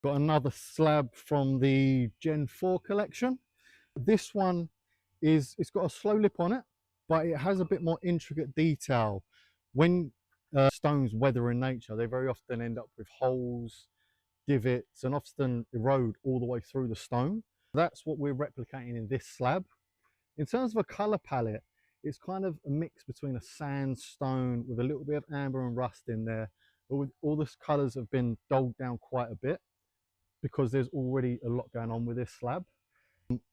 Got another slab from the Gen 4 collection. This one it's got a slow lip on it, but it has a bit more intricate detail. When stones weather in nature, they very often end up with holes, divots, and often erode all the way through the stone. That's what we're replicating in this slab. In terms of a color palette, it's kind of a mix between a sandstone with a little bit of amber and rust in there, but with all the colors have been dulled down quite a bit because there's already a lot going on with this slab.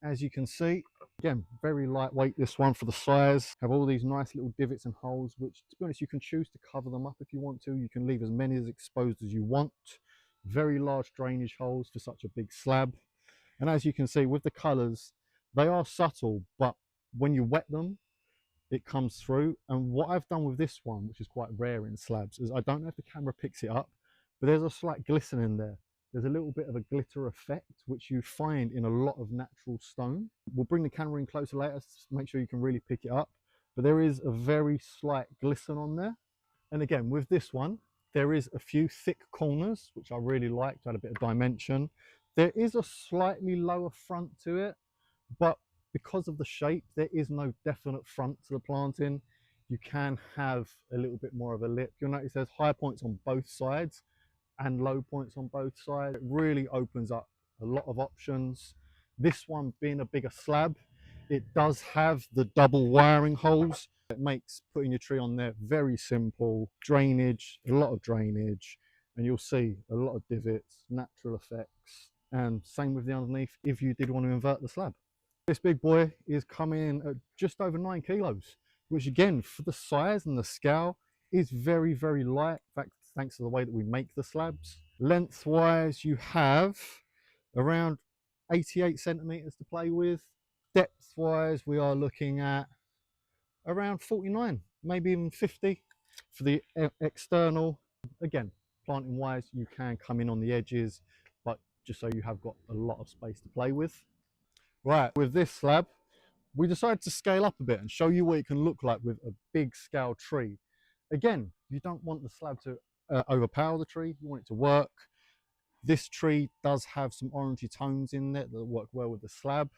As you can see, again, very lightweight, this one for the size. Have all these nice little divots and holes, which, to be honest, you can choose to cover them up if you want to. You can leave as many as exposed as you want. Very large drainage holes for such a big slab. And as you can see with the colors, they are subtle, but when you wet them, it comes through. And what I've done with this one, which is quite rare in slabs, is I don't know if the camera picks it up, but there's a slight glisten in there. There's a little bit of a glitter effect, which you find in a lot of natural stone. We'll bring the camera in closer later to make sure you can really pick it up. But there is a very slight glisten on there. And again, with this one, there is a few thick corners, which I really liked, to add a bit of dimension. There is a slightly lower front to it, but because of the shape, there is no definite front to the planting. You can have a little bit more of a lip. You'll notice there's high points on both sides and low points on both sides. It really opens up a lot of options. This one being a bigger slab, it does have the double wiring holes. It makes putting your tree on there very simple. Drainage, a lot of drainage, and you'll see a lot of divots, natural effects, and same with the underneath if you did want to invert the slab. This big boy is coming in at just over 9 kilos, which again, for the size and the scale, is very, very light. In fact, thanks to the way that we make the slabs. Lengthwise, you have around 88 centimeters to play with. Depth-wise, we are looking at around 49, maybe even 50 for the external. Again, planting-wise, you can come in on the edges, but just so you have got a lot of space to play with. Right, with this slab, we decided to scale up a bit and show you what it can look like with a big scale tree. Again, you don't want the slab to overpower the tree, you want it to work. This tree does have some orangey tones in it that work well with the slab,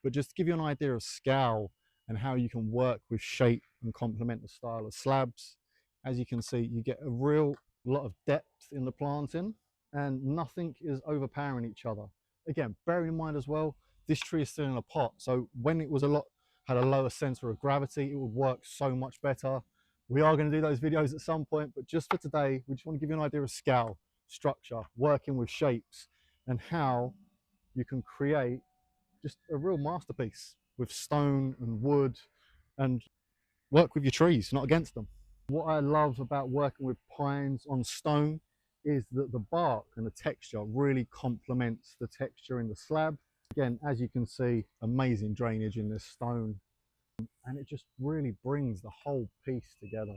but just to give you an idea of scale and how you can work with shape and complement the style of slabs, as you can see, you get a real lot of depth in the planting and nothing is overpowering each other. Again, bearing in mind as well, this tree is still in a pot, so when it was had a lower center of gravity, it would work so much better. We are going to do those videos at some point, but just for today, we just want to give you an idea of scale, structure, working with shapes, and how you can create just a real masterpiece with stone and wood, and work with your trees, not against them. What I love about working with pines on stone is that the bark and the texture really complements the texture in the slab. Again, as you can see, amazing drainage in this stone, and it just really brings the whole piece together.